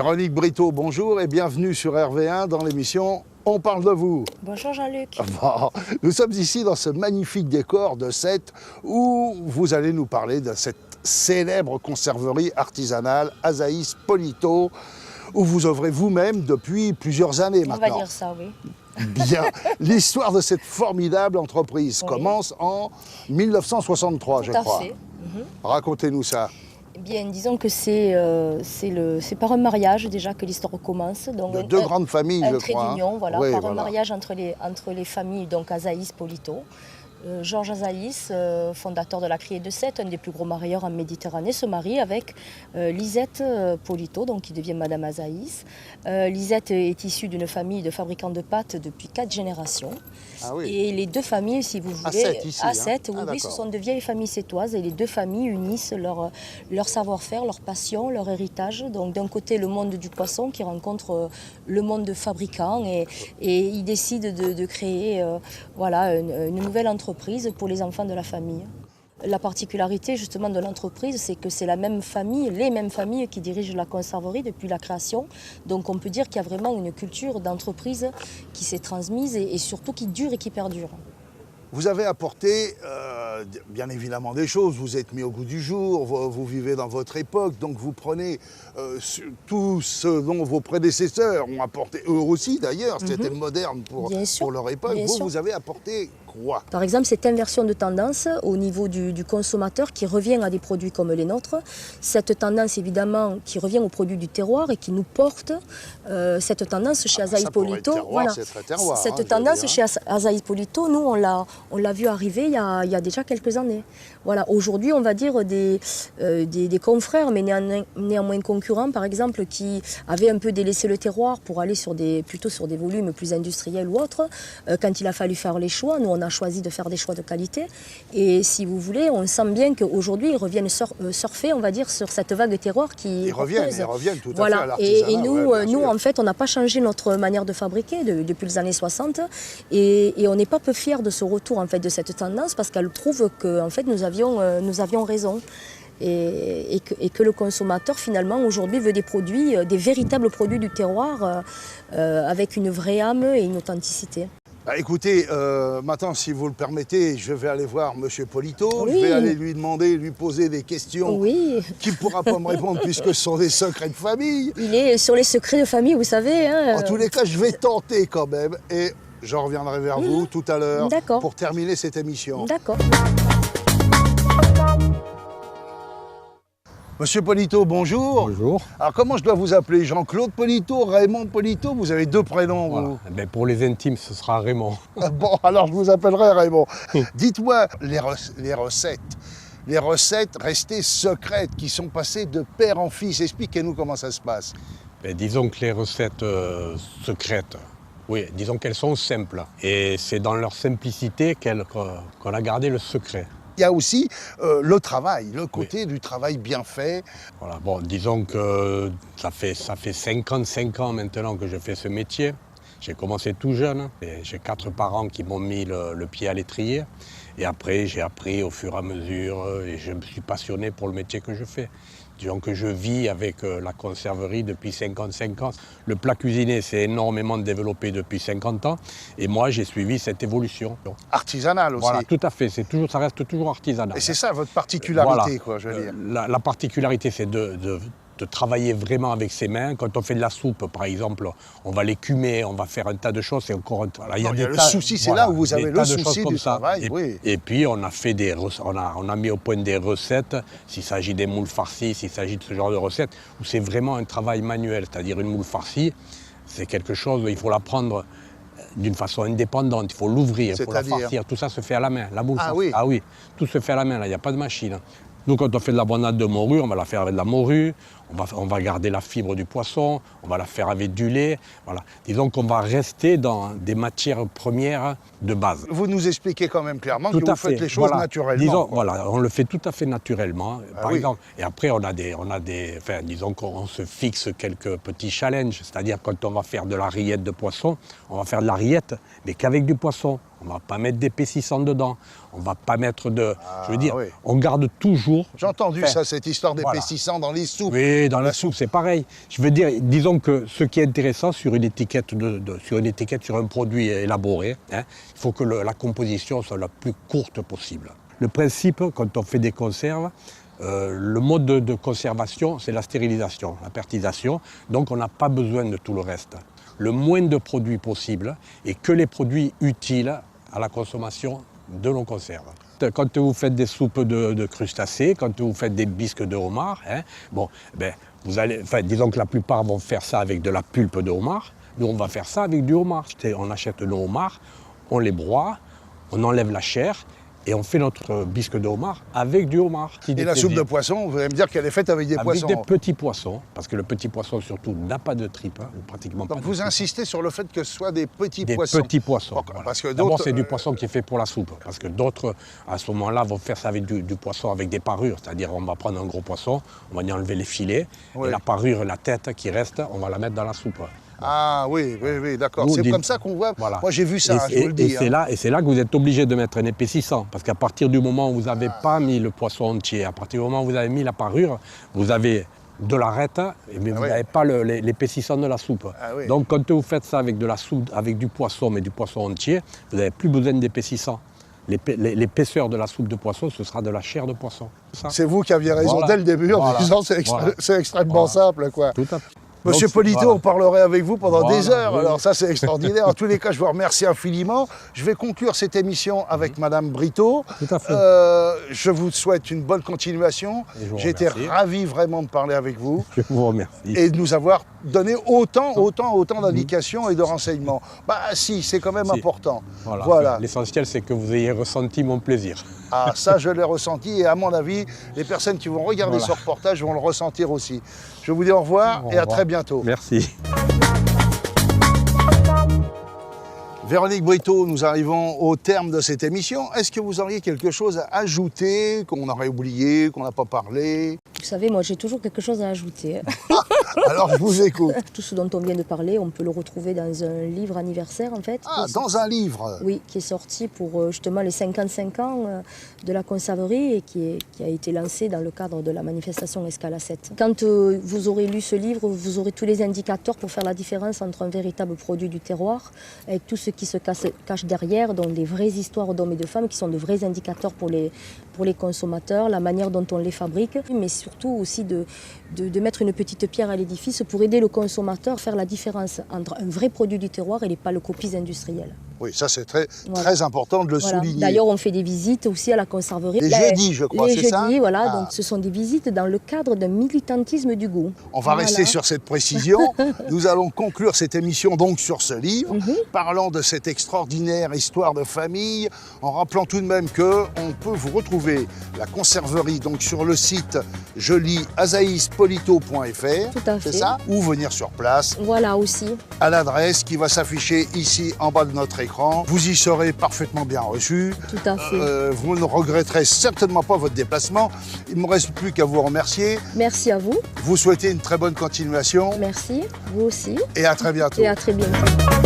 Véronique Brito, bonjour et bienvenue sur RV1 dans l'émission On parle de vous. Bonjour Jean-Luc. Bon, nous sommes ici dans ce magnifique décor de Sète où vous allez nous parler de cette célèbre conserverie artisanale Azaïs Polito où vous œuvrez vous-même depuis plusieurs années maintenant. On va dire ça, oui. Bien, l'histoire de cette formidable entreprise commence en 1963, je crois. Tout à fait. Racontez-nous ça. Eh bien, disons que c'est par un mariage déjà que l'histoire commence. Donc De deux grandes familles, je crois. Un trait d'union, voilà, Oui, par voilà. un mariage entre les familles, donc Azaïs Polito. Georges Azaïs, fondateur de la Criée de Sète, un des plus gros marieurs en Méditerranée, se marie avec Lisette Polito, donc qui devient Madame Azaïs. Lisette est issue d'une famille de fabricants de pâtes depuis 4 générations. Ah oui. Et les deux familles, si vous voulez, Sète, ici, à hein. Sète, Ah, oui, ce d'accord. sont de vieilles familles sétoises et les deux familles unissent leur savoir-faire, leur passion, leur héritage. Donc d'un côté le monde du poisson qui rencontre le monde de fabricants et ils décident de créer voilà, une nouvelle entreprise pour les enfants de la famille. La particularité justement de l'entreprise, c'est que c'est la même famille, les mêmes familles qui dirigent la conserverie depuis la création. Donc on peut dire qu'il y a vraiment une culture d'entreprise qui s'est transmise et surtout qui dure et qui perdure. Vous avez apporté, bien évidemment, des choses. Vous êtes mis au goût du jour, vous vivez dans votre époque, donc vous prenez tout ce dont vos prédécesseurs ont apporté, eux aussi d'ailleurs, c'était moderne pour leur époque. Vous avez apporté quoi? Par exemple, cette inversion de tendance au niveau du consommateur qui revient à des produits comme les nôtres. Cette tendance, évidemment, qui revient aux produits du terroir et qui nous porte cette tendance chez Azaïs Polito. Voilà. Terroir, cette tendance chez Azaïs Polito, nous, on l'a vu arriver il y a déjà quelques années. Voilà. Aujourd'hui, on va dire des confrères, mais néanmoins concurrents, par exemple, qui avaient un peu délaissé le terroir pour aller plutôt sur des volumes plus industriels ou autres. Quand il a fallu faire les choix, nous, on a choisi de faire des choix de qualité. Et si vous voulez, on sent bien qu'aujourd'hui, ils reviennent surfer, on va dire, sur cette vague terroir qui Ils reviennent tout à fait à l'artisanat. Et nous, en fait, on n'a pas changé notre manière de fabriquer depuis les années 60. Et on n'est pas peu fiers de ce retour, en fait, de cette tendance, parce qu'elle prouve que, en fait, nous avions raison. Et que le consommateur, finalement, aujourd'hui, veut des produits, des véritables produits du terroir, avec une vraie âme et une authenticité. Écoutez, maintenant, si vous le permettez, je vais aller voir M. Polito. Oui. Je vais aller lui poser des questions qu'il ne pourra pas me répondre puisque ce sont des secrets de famille. Il est sur les secrets de famille, vous savez. En tous les cas, je vais tenter quand même et je reviendrai vers vous tout à l'heure pour terminer cette émission. D'accord. Monsieur Polito, bonjour. Bonjour. Alors comment je dois vous appeler? Jean-Claude Polito, Raymond Polito? Vous avez deux prénoms, Voilà. vous. Ben pour les intimes, ce sera Raymond. Bon, alors je vous appellerai Raymond. Dites-moi les recettes restées secrètes qui sont passées de père en fils. Expliquez-nous comment ça se passe. Ben disons que les recettes secrètes, oui, disons qu'elles sont simples. Et c'est dans leur simplicité qu'on a gardé le secret. Il y a aussi le travail, le côté du travail bien fait. Voilà, bon, disons que ça fait 55 ans maintenant que je fais ce métier. J'ai commencé tout jeune. J'ai 4 parents qui m'ont mis le pied à l'étrier. Et après, j'ai appris au fur et à mesure et je me suis passionné pour le métier que je fais. Disons que je vis avec la conserverie depuis 55 ans. Le plat cuisiné s'est énormément développé depuis 50 ans. Et moi, j'ai suivi cette évolution. Artisanal aussi. Voilà, tout à fait. Ça reste toujours artisanal. Et c'est ça votre particularité, voilà. quoi, je veux dire. La particularité, c'est de travailler vraiment avec ses mains. Quand on fait de la soupe, par exemple, on va l'écumer, on va faire un tas de choses. Et encore, voilà, il y a le souci, c'est là où vous avez le souci du travail. Et puis, on a mis au point des recettes, s'il s'agit des moules farcis, s'il s'agit de ce genre de recettes, où c'est vraiment un travail manuel. C'est-à-dire une moule farcie, c'est quelque chose, il faut la prendre d'une façon indépendante, il faut l'ouvrir, il faut la farcir. Tout ça se fait à la main. La moule farcie, oui, tout se fait à la main, là, il n'y a pas de machine. Nous, quand on fait de la bonade de morue, on va la faire avec de la morue, on va garder la fibre du poisson, on va la faire avec du lait. Voilà. Disons qu'on va rester dans des matières premières de base. Vous nous expliquez quand même clairement que vous faites les choses naturellement. Disons, voilà, on le fait tout à fait naturellement. Par exemple. Et après, disons qu'on se fixe quelques petits challenges. C'est-à-dire quand on va faire de la rillette de poisson, on va faire de la rillette, mais qu'avec du poisson. On ne va pas mettre d'épaississant dedans. On ne va pas mettre de... on garde toujours... J'ai entendu ça, cette histoire d'épaississant dans les soupes. Oui, Oui, dans la soupe, c'est pareil. Je veux dire, disons que ce qui est intéressant sur une étiquette, sur un produit élaboré, hein, il faut que la composition soit la plus courte possible. Le principe, quand on fait des conserves, le mode de conservation, c'est la stérilisation, la pertisation. Donc, on n'a pas besoin de tout le reste. Le moins de produits possible et que les produits utiles à la consommation de nos conserves. Quand vous faites des soupes de crustacés, quand vous faites des bisques de homard, hein, bon, ben, disons que la plupart vont faire ça avec de la pulpe de homard. Nous, on va faire ça avec du homard. On achète nos homards, on les broie, on enlève la chair et on fait notre bisque de homard avec du homard. Et la soupe de poisson, vous allez me dire qu'elle est faite avec des poissons. Avec des petits poissons, parce que le petit poisson surtout n'a pas de tripes, hein, ou pratiquement pas. Donc vous insistez sur le fait que ce soit des petits des poissons. Des petits poissons. Voilà. Parce que d'abord, c'est du poisson qui est fait pour la soupe, parce que d'autres, à ce moment-là, vont faire ça avec du poisson avec des parures, c'est-à-dire on va prendre un gros poisson, on va y enlever les filets, et la parure, la tête qui reste, on va la mettre dans la soupe. Ah oui, d'accord. C'est comme ça qu'on voit. Voilà. Moi, j'ai vu ça, je vous le dis. Et c'est là que vous êtes obligé de mettre un épaississant. Parce qu'à partir du moment où vous n'avez pas mis le poisson entier, à partir du moment où vous avez mis la parure, vous avez de l'arête, mais vous n'avez pas l'épaississant de la soupe. Donc, quand vous faites ça avec de la soupe, avec du poisson, mais du poisson entier, vous n'avez plus besoin d'épaississant. L'épaisseur de la soupe de poisson, ce sera de la chair de poisson. C'est vous qui aviez raison dès le début en disant c'est extrêmement simple, quoi. Tout à fait. Monsieur Polito, on parlerait avec vous pendant des heures, alors ça c'est extraordinaire. En tous les cas, je vous remercie infiniment. Je vais conclure cette émission avec Madame Brito. Tout à fait. Je vous souhaite une bonne continuation. J'ai été ravi vraiment de parler avec vous. Je vous remercie. Et de nous avoir donné autant d'indications et de renseignements. Bah si, c'est quand même important. Voilà. L'essentiel, c'est que vous ayez ressenti mon plaisir. Ah, ça, je l'ai ressenti et à mon avis, les personnes qui vont regarder ce reportage vont le ressentir aussi. Je vous dis au revoir et à très bientôt. Merci. Véronique Brito, nous arrivons au terme de cette émission. Est-ce que vous auriez quelque chose à ajouter, qu'on aurait oublié, qu'on n'a pas parlé? Vous savez, moi j'ai toujours quelque chose à ajouter. Alors je vous écoute. Tout ce dont on vient de parler, on peut le retrouver dans un livre anniversaire en fait. Ah, dans un livre? Oui, qui est sorti pour justement les 55 ans de la conserverie et qui a été lancé dans le cadre de la manifestation Escale 7. Quand vous aurez lu ce livre, vous aurez tous les indicateurs pour faire la différence entre un véritable produit du terroir avec tout ce qui se cache derrière, donc des vraies histoires d'hommes et de femmes qui sont de vrais indicateurs pour les consommateurs, la manière dont on les fabrique, mais surtout aussi de mettre une petite pierre à l'édifice pour aider le consommateur à faire la différence entre un vrai produit du terroir et les pâle-copies industrielles. Oui, ça c'est très important de le souligner. D'ailleurs, on fait des visites aussi à la conserverie. Les jeudis, je crois, c'est ça? Les jeudis, voilà. Donc, ce sont des visites dans le cadre d'un militantisme du goût. On va rester sur cette précision. Nous allons conclure cette émission donc sur ce livre, parlant de cette extraordinaire histoire de famille, en rappelant tout de même qu'on peut vous retrouver la conserverie donc sur le site azaïspolito.fr. Tout à fait. C'est ça? Ou venir sur place. Voilà aussi. À l'adresse qui va s'afficher ici en bas de notre écran. Vous y serez parfaitement bien reçu. Tout à fait. Vous ne regretterez certainement pas votre déplacement. Il ne me reste plus qu'à vous remercier. Merci à vous. Vous souhaitez une très bonne continuation. Merci, vous aussi. Et à très bientôt. Et à très bientôt.